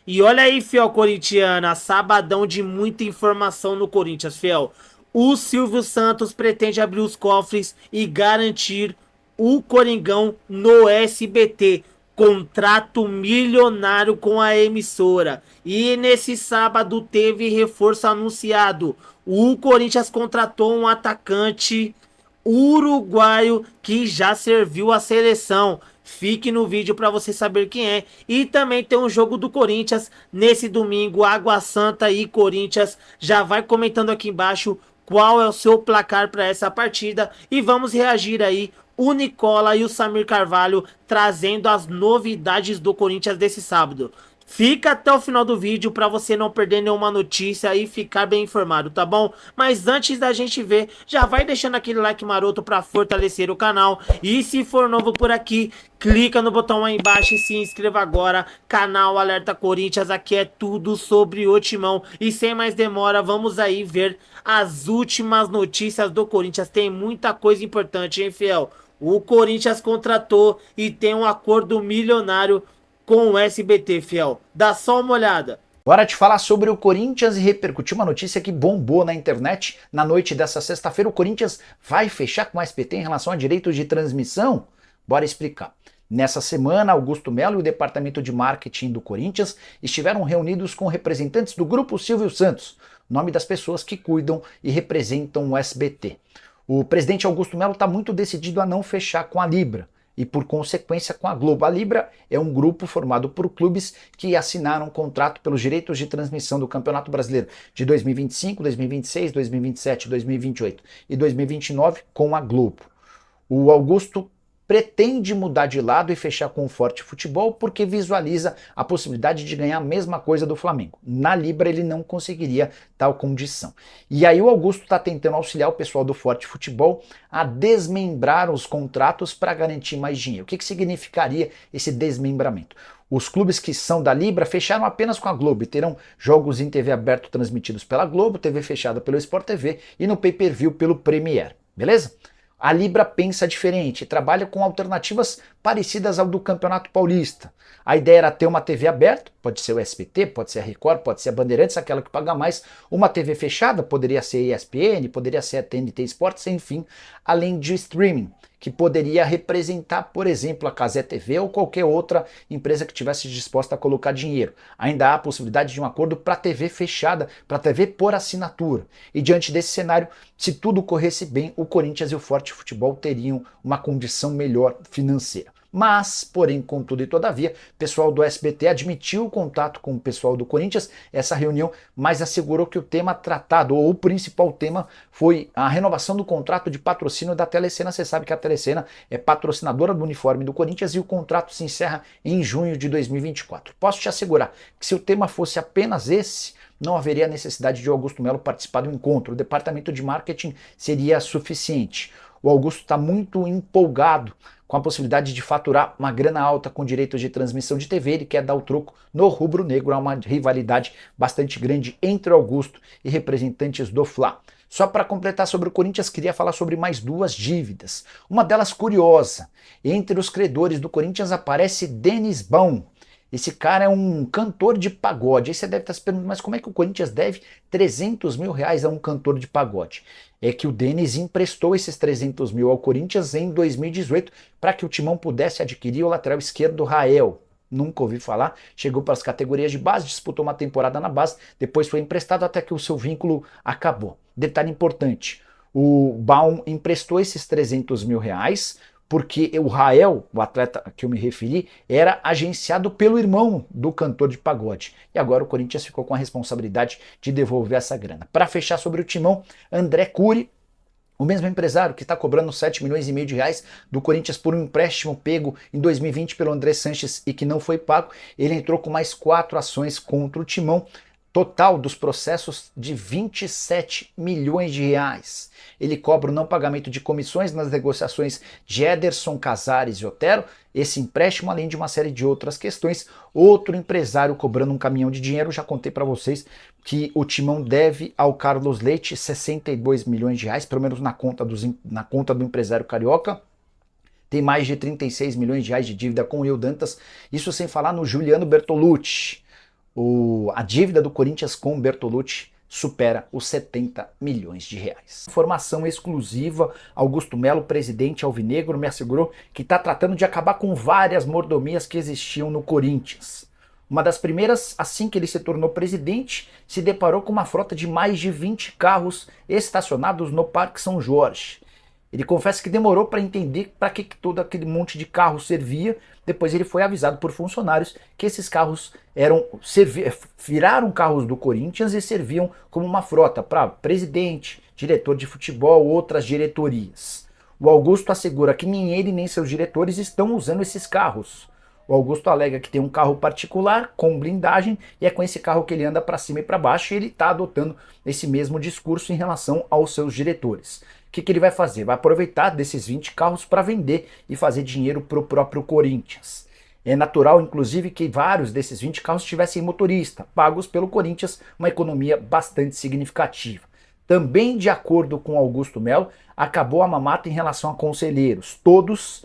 E olha aí, fiel corintiana, sabadão de muita informação no Corinthians, fiel. O Silvio Santos pretende abrir os cofres e garantir o Coringão no SBT. Contrato milionário com a emissora. E nesse sábado teve reforço anunciado. O Corinthians contratou um atacante uruguaio que já serviu a seleção. Fique no vídeo para você saber quem é. E também tem um jogo do Corinthians nesse domingo, Água Santa e Corinthians. Já vai comentando aqui embaixo qual é o seu placar para essa partida e vamos reagir aí. O Nicola e o Samir Carvalho trazendo as novidades do Corinthians desse sábado. Fica até o final do vídeo para você não perder nenhuma notícia e ficar bem informado, tá bom? Mas antes da gente ver, já vai deixando aquele like maroto para fortalecer o canal. E se for novo por aqui, clica no botão aí embaixo e se inscreva agora. Canal Alerta Corinthians, aqui é tudo sobre o Timão. E sem mais demora, vamos aí ver as últimas notícias do Corinthians. Tem muita coisa importante, hein, fiel? O Corinthians contratou e tem um acordo milionário com o SBT, fiel. Dá só uma olhada. Bora te falar sobre o Corinthians e repercutir uma notícia que bombou na internet. Na noite dessa sexta-feira, o Corinthians vai fechar com o SBT em relação a direitos de transmissão? Bora explicar. Nessa semana, Augusto Melo e o departamento de marketing do Corinthians estiveram reunidos com representantes do Grupo Silvio Santos, nome das pessoas que cuidam e representam o SBT. O presidente Augusto Melo está muito decidido a não fechar com a Libra e, por consequência, com a Globo. A Libra é um grupo formado por clubes que assinaram um contrato pelos direitos de transmissão do Campeonato Brasileiro de 2025, 2026, 2027, 2028 e 2029 com a Globo. O Augusto pretende mudar de lado e fechar com o Forte Futebol porque visualiza a possibilidade de ganhar a mesma coisa do Flamengo. Na Libra ele não conseguiria tal condição. E aí o Augusto está tentando auxiliar o pessoal do Forte Futebol a desmembrar os contratos para garantir mais dinheiro. O que significaria esse desmembramento? Os clubes que são da Libra fecharam apenas com a Globo e terão jogos em TV aberto transmitidos pela Globo, TV fechada pelo Sport TV e no pay-per-view pelo Premier. Beleza? A Libra pensa diferente, trabalha com alternativas parecidas ao do Campeonato Paulista. A ideia era ter uma TV aberta, pode ser o SBT, pode ser a Record, pode ser a Bandeirantes, aquela que paga mais. Uma TV fechada, poderia ser a ESPN, poderia ser a TNT Sports, enfim, além de streaming, que poderia representar, por exemplo, a Cazé TV ou qualquer outra empresa que estivesse disposta a colocar dinheiro. Ainda há a possibilidade de um acordo para TV fechada, para TV por assinatura. E diante desse cenário, se tudo corresse bem, o Corinthians e o Forte Futebol teriam uma condição melhor financeira. Mas, porém, contudo e todavia, o pessoal do SBT admitiu o contato com o pessoal do Corinthians, essa reunião, mas assegurou que o tema tratado, ou o principal tema, foi a renovação do contrato de patrocínio da Telecena. Você sabe que a Telecena é patrocinadora do uniforme do Corinthians e o contrato se encerra em junho de 2024. Posso te assegurar que se o tema fosse apenas esse, não haveria necessidade de Augusto Melo participar do encontro. O departamento de marketing seria suficiente. O Augusto está muito empolgado com a possibilidade de faturar uma grana alta com direitos de transmissão de TV. Ele quer dar o troco no rubro-negro. Há uma rivalidade bastante grande entre o Augusto e representantes do Fla. Só para completar sobre o Corinthians, queria falar sobre mais duas dívidas. Uma delas curiosa. Entre os credores do Corinthians aparece Denis Baum. Esse cara é um cantor de pagode. Aí você deve estar se perguntando, mas como é que o Corinthians deve 300 mil reais a um cantor de pagode? É que o Denis emprestou esses 300 mil ao Corinthians em 2018 para que o Timão pudesse adquirir o lateral esquerdo Rael. Nunca ouvi falar, chegou para as categorias de base, disputou uma temporada na base, depois foi emprestado até que o seu vínculo acabou. Detalhe importante, o Baum emprestou esses 300 mil reais porque o Rael, o atleta a que eu me referi, era agenciado pelo irmão do cantor de pagode. E agora o Corinthians ficou com a responsabilidade de devolver essa grana. Para fechar sobre o Timão, André Cury, o mesmo empresário que está cobrando 7 milhões e meio de reais do Corinthians por um empréstimo pego em 2020 pelo André Sanches e que não foi pago, ele entrou com mais 4 ações contra o Timão. Total dos processos de 27 milhões de reais. Ele cobra o não pagamento de comissões nas negociações de Ederson, Casares e Otero, esse empréstimo, além de uma série de outras questões. Outro empresário cobrando um caminhão de dinheiro, já contei para vocês que o Timão deve ao Carlos Leite 62 milhões de reais, pelo menos na conta do empresário carioca. Tem mais de 36 milhões de reais de dívida com o Will Dantas, isso sem falar no Juliano Bertolucci. A dívida do Corinthians com o Bertolucci supera os 70 milhões de reais. Informação exclusiva, Augusto Melo, presidente alvinegro, me assegurou que está tratando de acabar com várias mordomias que existiam no Corinthians. Uma das primeiras, assim que ele se tornou presidente, se deparou com uma frota de mais de 20 carros estacionados no Parque São Jorge. Ele confessa que demorou para entender para que todo aquele monte de carro servia. Depois ele foi avisado por funcionários que esses carros viraram carros do Corinthians e serviam como uma frota para presidente, diretor de futebol, outras diretorias. O Augusto assegura que nem ele nem seus diretores estão usando esses carros. O Augusto alega que tem um carro particular com blindagem e é com esse carro que ele anda para cima e para baixo, e ele está adotando esse mesmo discurso em relação aos seus diretores. O que ele vai fazer? Vai aproveitar desses 20 carros para vender e fazer dinheiro para o próprio Corinthians. É natural, inclusive, que vários desses 20 carros tivessem motorista, pagos pelo Corinthians, uma economia bastante significativa. Também, de acordo com Augusto Melo, acabou a mamata em relação a conselheiros. Todos,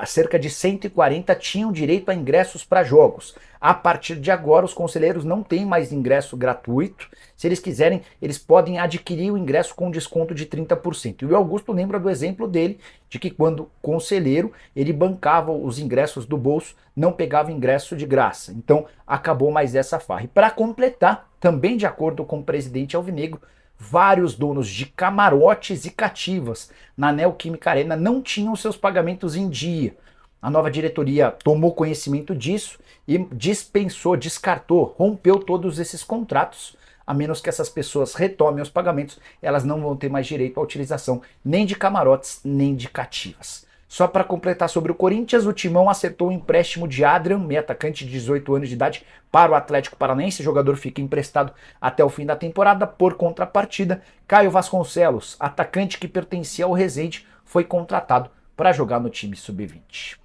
cerca de 140, tinham direito a ingressos para jogos. A partir de agora, os conselheiros não têm mais ingresso gratuito. Se eles quiserem, eles podem adquirir o ingresso com desconto de 30%. E o Augusto lembra do exemplo dele, de que quando conselheiro, ele bancava os ingressos do bolso, não pegava ingresso de graça. Então, acabou mais essa farra. E para completar, também de acordo com o presidente alvinegro, vários donos de camarotes e cativas na Neoquímica Arena não tinham seus pagamentos em dia. A nova diretoria tomou conhecimento disso e dispensou, descartou, rompeu todos esses contratos. A menos que essas pessoas retomem os pagamentos, elas não vão ter mais direito à utilização nem de camarotes, nem de cativas. Só para completar sobre o Corinthians, o Timão acertou o empréstimo de Adrian, meio atacante de 18 anos de idade, para o Atlético Paranaense. O jogador fica emprestado até o fim da temporada. Por contrapartida, Caio Vasconcelos, atacante que pertencia ao Resende, foi contratado para jogar no time sub-20.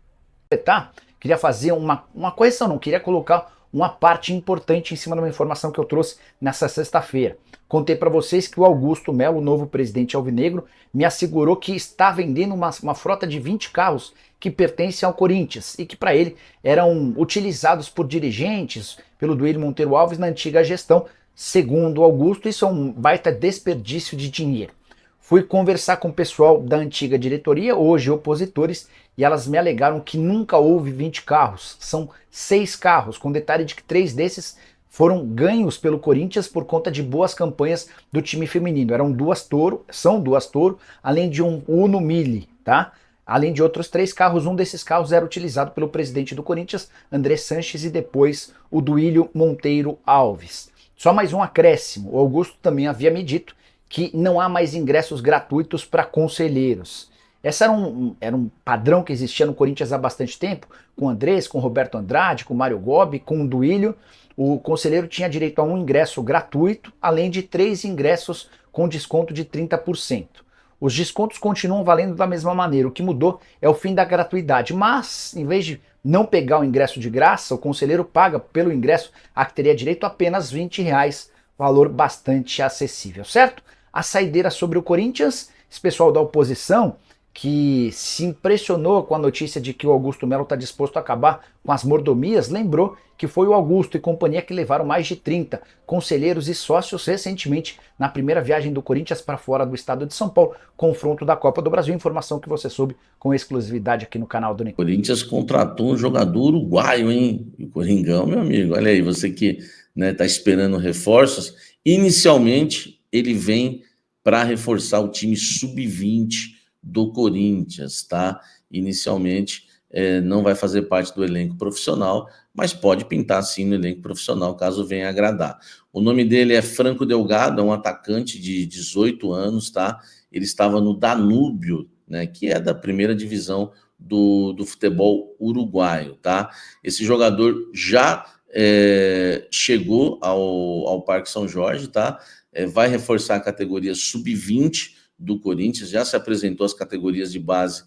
Queria fazer uma correção, não queria colocar uma parte importante em cima de uma informação que eu trouxe nessa sexta-feira. Contei para vocês que o Augusto Melo, o novo presidente alvinegro, me assegurou que está vendendo uma frota de 20 carros que pertencem ao Corinthians e que para ele eram utilizados por dirigentes, pelo Duílio Monteiro Alves na antiga gestão. Segundo o Augusto, isso é um baita desperdício de dinheiro. Fui conversar com o pessoal da antiga diretoria, hoje opositores, e elas me alegaram que nunca houve 20 carros. São 6 carros, com detalhe de que 3 desses foram ganhos pelo Corinthians por conta de boas campanhas do time feminino. São duas Toro, além de um Uno Mille, tá? Além de outros 3 carros, um desses carros era utilizado pelo presidente do Corinthians, André Sanches, e depois o Duílio Monteiro Alves. Só mais um acréscimo, o Augusto também havia me dito que não há mais ingressos gratuitos para conselheiros. Esse era um padrão que existia no Corinthians há bastante tempo, com o Andrés, com o Roberto Andrade, com o Mário Gobi, com o Duílio. O conselheiro tinha direito a um ingresso gratuito, além de 3 ingressos com desconto de 30%. Os descontos continuam valendo da mesma maneira, o que mudou é o fim da gratuidade, mas em vez de não pegar o ingresso de graça, o conselheiro paga pelo ingresso a que teria direito a apenas R$20, valor bastante acessível, certo? A saideira sobre o Corinthians, esse pessoal da oposição que se impressionou com a notícia de que o Augusto Melo está disposto a acabar com as mordomias, lembrou que foi o Augusto e companhia que levaram mais de 30 conselheiros e sócios recentemente na primeira viagem do Corinthians para fora do estado de São Paulo, confronto da Copa do Brasil. Informação que você soube com exclusividade aqui no canal do Nico. O Corinthians contratou um jogador uruguaio, hein? O Coringão, meu amigo, olha aí, você que tá esperando reforços. Inicialmente, ele vem para reforçar o time sub-20 do Corinthians, tá? Inicialmente, não vai fazer parte do elenco profissional, mas pode pintar sim no elenco profissional, caso venha agradar. O nome dele é Franco Delgado, é um atacante de 18 anos, tá? Ele estava no Danúbio, né, que é da primeira divisão do futebol uruguaio, tá? Esse jogador já chegou ao Parque São Jorge, tá? Vai reforçar a categoria sub-20 do Corinthians, já se apresentou as categorias de base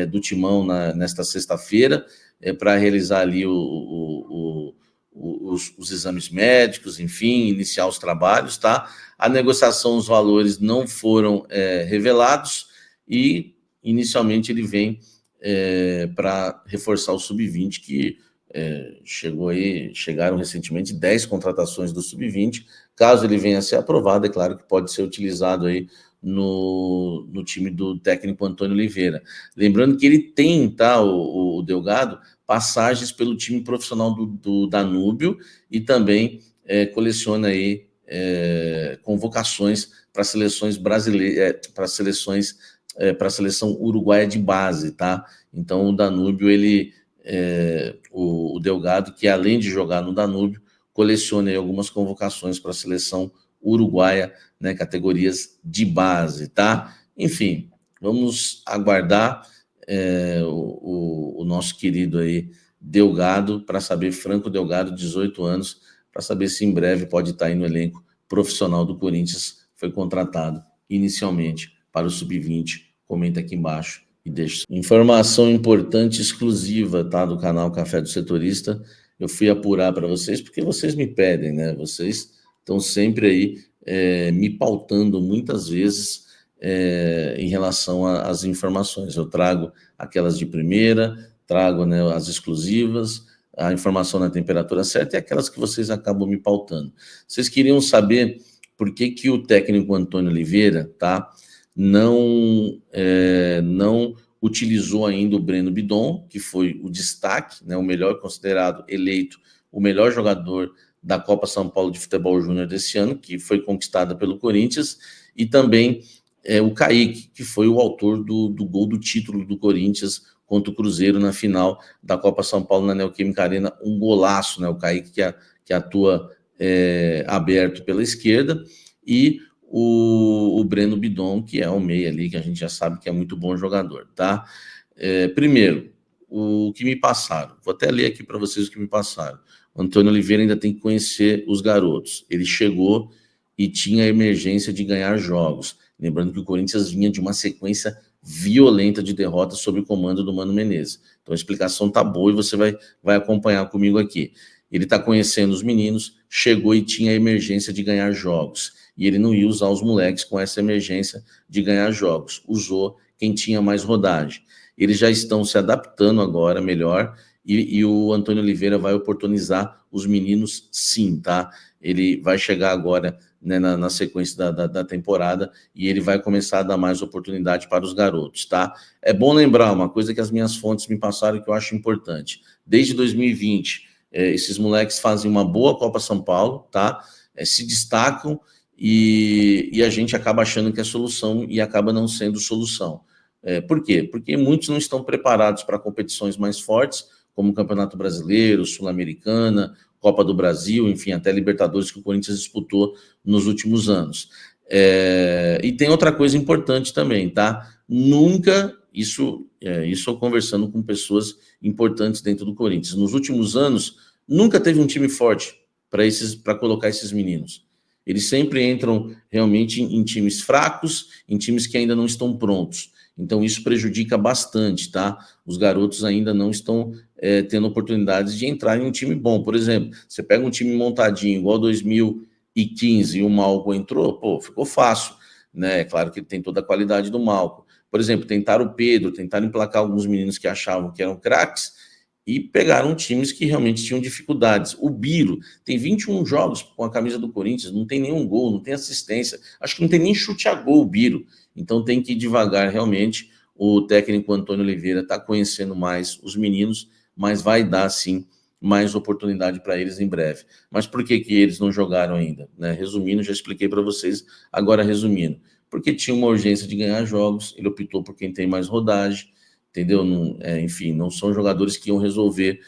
do Timão nesta sexta-feira, para realizar ali os exames médicos, enfim, iniciar os trabalhos, tá? A negociação, os valores não foram revelados e, inicialmente, ele vem para reforçar o sub-20, que chegaram recentemente 10 contratações do Sub-20. Caso ele venha a ser aprovado, é claro que pode ser utilizado aí no time do técnico Antônio Oliveira. Lembrando que ele tem, tá, o Delgado, passagens pelo time profissional do Danúbio e também coleciona aí convocações para seleções brasileiras, para a seleção uruguaia de base, tá? Então o Danúbio, o Delgado, que além de jogar no Danúbio, coleciona aí algumas convocações para a seleção uruguaia, né, categorias de base, tá? Enfim, vamos aguardar o nosso querido aí Delgado, para saber, Franco Delgado, 18 anos, para saber se em breve pode estar aí no elenco profissional do Corinthians. Foi contratado inicialmente para o Sub-20. Comenta aqui embaixo e deixa. Informação importante, exclusiva, tá, do canal Café do Setorista. Eu fui apurar para vocês porque vocês me pedem, né? Vocês estão sempre aí me pautando muitas vezes em relação às informações. Eu trago aquelas de primeira, trago, né, as exclusivas, a informação na temperatura certa e aquelas que vocês acabam me pautando. Vocês queriam saber por que o técnico Antônio Oliveira, tá, não utilizou ainda o Breno Bidon, que foi o destaque, né, o melhor considerado, eleito o melhor jogador da Copa São Paulo de Futebol Júnior desse ano, que foi conquistada pelo Corinthians, e também o Kaique, que foi o autor do gol do título do Corinthians contra o Cruzeiro na final da Copa São Paulo na Neoquímica Arena, um golaço, né? O Kaique que atua aberto pela esquerda, e o Breno Bidon, que é o meia ali, que a gente já sabe que é muito bom jogador, tá? Primeiro, o que me passaram, vou até ler aqui para vocês o que me passaram. O Antônio Oliveira ainda tem que conhecer os garotos. Ele chegou e tinha a emergência de ganhar jogos. Lembrando que o Corinthians vinha de uma sequência violenta de derrotas sob o comando do Mano Menezes. Então a explicação tá boa e você vai acompanhar comigo aqui. Ele está conhecendo os meninos, chegou e tinha a emergência de ganhar jogos. E ele não ia usar os moleques com essa emergência de ganhar jogos. Usou quem tinha mais rodagem. Eles já estão se adaptando agora melhor e o Antônio Oliveira vai oportunizar os meninos sim, tá? Ele vai chegar agora, né, na sequência da temporada e ele vai começar a dar mais oportunidade para os garotos, tá? É bom lembrar uma coisa que as minhas fontes me passaram que eu acho importante. Desde 2020, esses moleques fazem uma boa Copa São Paulo, tá? Se destacam e a gente acaba achando que é solução e acaba não sendo solução. Por quê? Porque muitos não estão preparados para competições mais fortes, como o Campeonato Brasileiro, Sul-Americana, Copa do Brasil, enfim, até Libertadores que o Corinthians disputou nos últimos anos. E tem outra coisa importante também, tá? Nunca, isso eu conversando com pessoas importantes dentro do Corinthians, nos últimos anos, nunca teve um time forte para colocar esses meninos. Eles sempre entram realmente em times fracos, em times que ainda não estão prontos. Então isso prejudica bastante, tá? Os garotos ainda não estão tendo oportunidades de entrar em um time bom. Por exemplo, você pega um time montadinho, igual 2015, e o Malco entrou, pô, ficou fácil, né? É claro que ele tem toda a qualidade do Malco. Por exemplo, tentaram o Pedro, tentaram emplacar alguns meninos que achavam que eram craques e pegaram times que realmente tinham dificuldades. O Biro tem 21 jogos com a camisa do Corinthians, não tem nenhum gol, não tem assistência, acho que não tem nem chute a gol o Biro. Então tem que ir devagar realmente. O técnico Antônio Oliveira está conhecendo mais os meninos, mas vai dar sim mais oportunidade para eles em breve. Mas por que eles não jogaram ainda? Né? Resumindo, já expliquei para vocês, agora resumindo. Porque tinha uma urgência de ganhar jogos, ele optou por quem tem mais rodagem, entendeu? Enfim, não são jogadores que iam resolver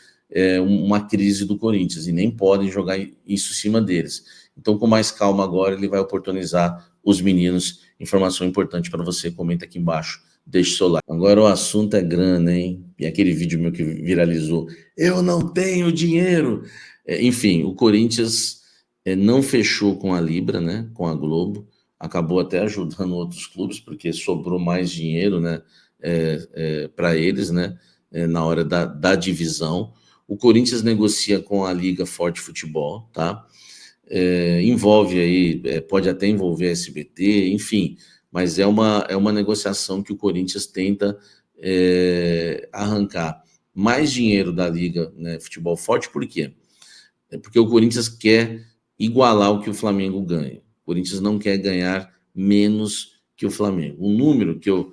uma crise do Corinthians e nem podem jogar isso em cima deles. Então, com mais calma agora, ele vai oportunizar os meninos. Informação importante para você, comenta aqui embaixo, deixa o seu like. Agora o assunto é grana, hein? E aquele vídeo meu que viralizou, eu não tenho dinheiro. Enfim, o Corinthians não fechou com a Libra, né? Com a Globo, acabou até ajudando outros clubes, porque sobrou mais dinheiro, né? Para eles, né? Na hora da divisão. O Corinthians negocia com a Liga Forte Futebol, tá? Envolve aí, pode até envolver a SBT, enfim, mas é uma negociação que o Corinthians tenta arrancar mais dinheiro da Liga, né, Futebol Forte. Por quê? Porque o Corinthians quer igualar o que o Flamengo ganha. O Corinthians não quer ganhar menos que o Flamengo. O número que eu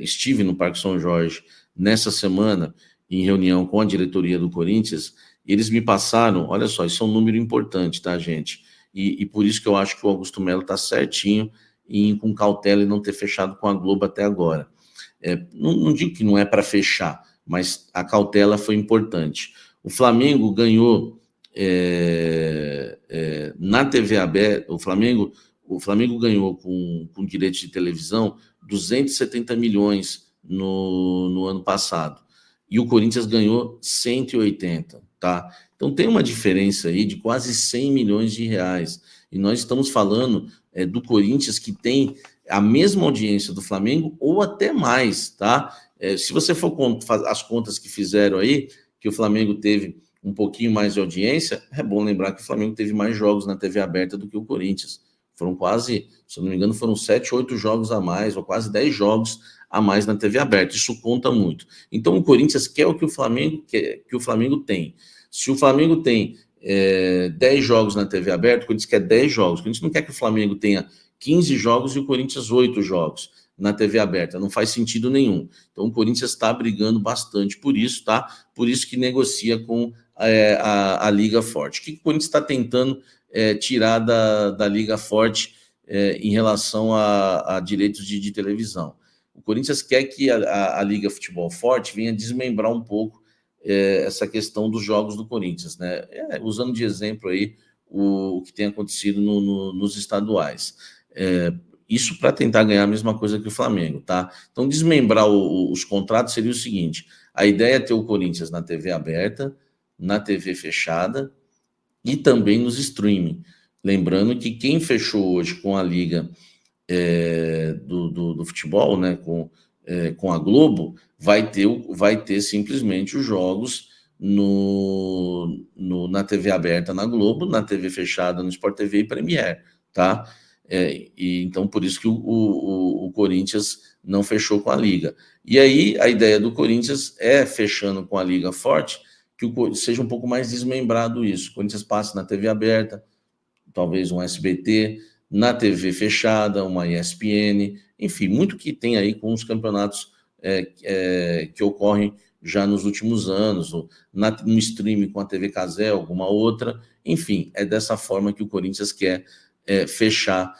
estive no Parque São Jorge nessa semana, em reunião com a diretoria do Corinthians, eles me passaram, olha só, isso é um número importante, tá, gente? E por isso que eu acho que o Augusto Melo está certinho em ir com cautela e não ter fechado com a Globo até agora. Não digo que não é para fechar, mas a cautela foi importante. O Flamengo ganhou na TV aberta, o Flamengo ganhou com direitos de televisão 270 milhões no ano passado. E o Corinthians ganhou 180, tá? Então tem uma diferença aí de quase 100 milhões de reais. E nós estamos falando do Corinthians, que tem a mesma audiência do Flamengo ou até mais, tá? Se você for as contas que fizeram aí, que o Flamengo teve um pouquinho mais de audiência, é bom lembrar que o Flamengo teve mais jogos na TV aberta do que o Corinthians. Foram quase, se eu não me engano, foram 7, 8 jogos a mais, ou quase 10 jogos a mais na TV aberta. Isso conta muito. Então o Corinthians quer o que o Flamengo quer, que o Flamengo tem. Se o Flamengo tem 10 jogos na TV aberta, o Corinthians quer 10 jogos. O Corinthians não quer que o Flamengo tenha 15 jogos e o Corinthians 8 jogos na TV aberta. Não faz sentido nenhum. Então o Corinthians está brigando bastante por isso, tá? Por isso que negocia com a Liga Forte. O que o Corinthians está tentando tirar da Liga Forte em relação a direitos de televisão? O Corinthians quer que a Liga Futebol Forte venha desmembrar um pouco essa questão dos jogos do Corinthians, né? Usando de exemplo aí o que tem acontecido nos estaduais. Isso para tentar ganhar a mesma coisa que o Flamengo, tá? Então, desmembrar os contratos seria o seguinte: a ideia é ter o Corinthians na TV aberta, na TV fechada e também nos streaming. Lembrando que quem fechou hoje com a Liga do futebol, né, com a Globo, vai ter simplesmente os jogos na TV aberta na Globo, na TV fechada no Sport TV e Premier, tá? E então por isso que o Corinthians não fechou com a Liga. E aí a ideia do Corinthians fechando com a Liga Forte, que seja um pouco mais desmembrado isso. O Corinthians passe na TV aberta, talvez um SBT, na TV fechada, uma ESPN, enfim, muito que tem aí com os campeonatos que ocorrem já nos últimos anos, no streaming com a TV Casé, alguma outra, enfim, é dessa forma que o Corinthians quer fechar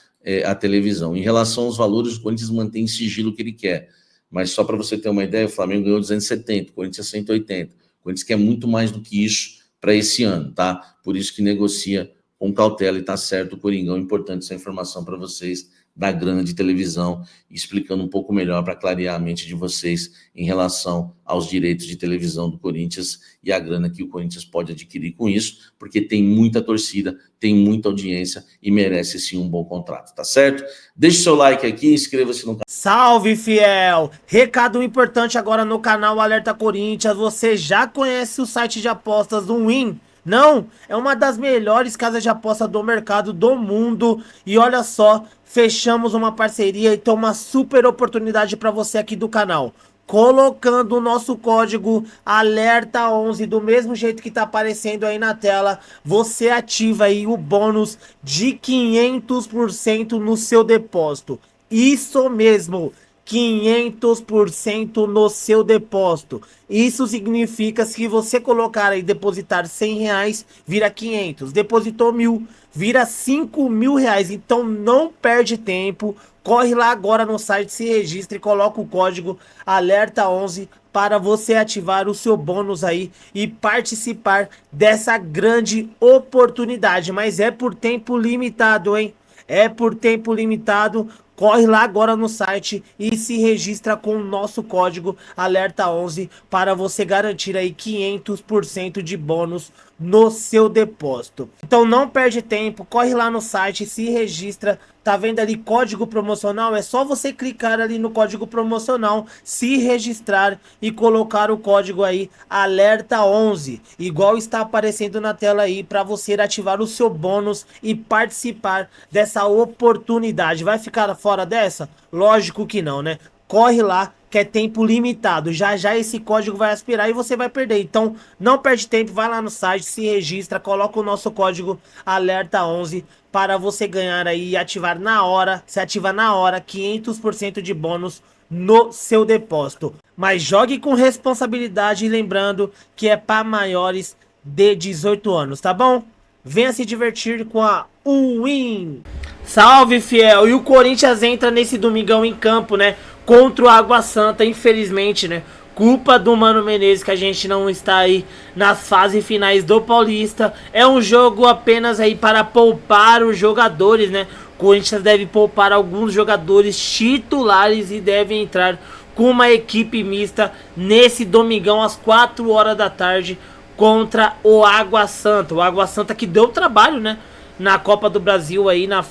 a televisão. Em relação aos valores, o Corinthians mantém sigilo que ele quer, mas só para você ter uma ideia, o Flamengo ganhou 270, o Corinthians 180, o Corinthians quer muito mais do que isso para esse ano, tá? Por isso que negocia com cautela e tá certo o Coringão. Importante essa informação para vocês da grana de televisão, explicando um pouco melhor para clarear a mente de vocês em relação aos direitos de televisão do Corinthians e a grana que o Corinthians pode adquirir com isso, porque tem muita torcida, tem muita audiência e merece sim um bom contrato, tá certo? Deixe seu like aqui, inscreva-se no canal. Salve, fiel! Recado importante agora no canal Alerta Corinthians. Você já conhece o site de apostas do Win? Não, é uma das melhores casas de aposta do mercado do mundo. E olha só, fechamos uma parceria e tem uma super oportunidade para você aqui do canal. Colocando o nosso código ALERTA11 do mesmo jeito que tá aparecendo aí na tela, você ativa aí o bônus de 500% no seu depósito. Isso mesmo, 500% no seu depósito. Isso significa que se você colocar e depositar R$100, vira 500. Depositou 1.000, vira R$5.000. Então não perde tempo. Corre lá agora no site, se registre e coloca o código ALERTA11 para você ativar o seu bônus aí e participar dessa grande oportunidade. Mas é por tempo limitado, hein? É por tempo limitado. Corre lá agora no site e se registra com o nosso código ALERTA11 para você garantir aí 500% de bônus no seu depósito. Então não perde tempo, corre lá no site, se registra. Tá vendo ali código promocional? É só você clicar ali no código promocional, se registrar e colocar o código aí ALERTA11, igual está aparecendo na tela aí, para você ativar o seu bônus e participar dessa oportunidade. Vai ficar fora dessa? Lógico que não, né? Corre lá, que é tempo limitado. Já já esse código vai expirar e você vai perder. Então não perde tempo, vai lá no site, se registra, coloca o nosso código alerta11 para você ganhar aí e ativar na hora, se ativa na hora 500% de bônus no seu depósito. Mas jogue com responsabilidade e lembrando que é para maiores de 18 anos, tá bom? Venha se divertir com a Win. Salve, fiel! E o Corinthians entra nesse domingão em campo, né? Contra o Água Santa, infelizmente, né? Culpa do Mano Menezes que a gente não está aí nas fases finais do Paulista. É um jogo apenas aí para poupar os jogadores, né? O Corinthians deve poupar alguns jogadores titulares e deve entrar com uma equipe mista nesse domingão às 4 horas da tarde contra o Água Santa. O Água Santa que deu trabalho, né? Na Copa do Brasil aí, na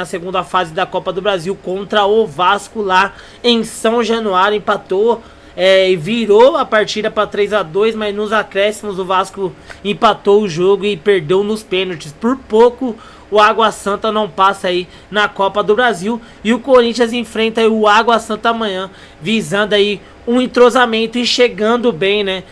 segunda fase da Copa do Brasil contra o Vasco lá em São Januário, empatou e virou a partida para 3-2, mas nos acréscimos o Vasco empatou o jogo e perdeu nos pênaltis. Por pouco o Água Santa não passa aí na Copa do Brasil e o Corinthians enfrenta aí o Água Santa amanhã, visando aí um entrosamento e chegando bem, né?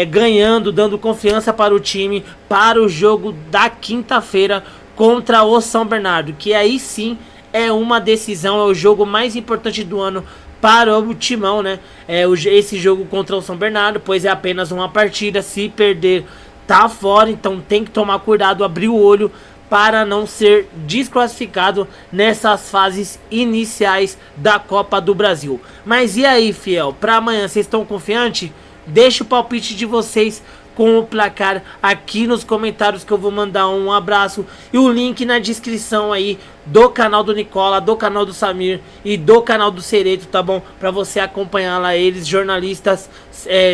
Ganhando, dando confiança para o time para o jogo da quinta-feira contra o São Bernardo, que aí sim é uma decisão, é o jogo mais importante do ano para o Timão, né? Esse jogo contra o São Bernardo, pois é apenas uma partida, se perder tá fora, então tem que tomar cuidado, abrir o olho para não ser desclassificado nessas fases iniciais da Copa do Brasil. Mas e aí, fiel, para amanhã vocês estão confiantes? Deixa o palpite de vocês com o placar aqui nos comentários que eu vou mandar um abraço e o link na descrição aí do canal do Nicola, do canal do Samir e do canal do Cereto, tá bom? Para você acompanhar lá eles, jornalistas,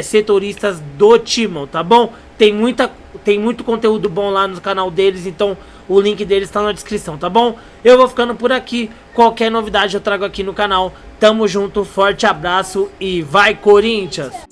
setoristas do Timão, tá bom? Tem muito conteúdo bom lá no canal deles, então o link deles tá na descrição, tá bom? Eu vou ficando por aqui, qualquer novidade eu trago aqui no canal. Tamo junto, forte abraço e vai Corinthians!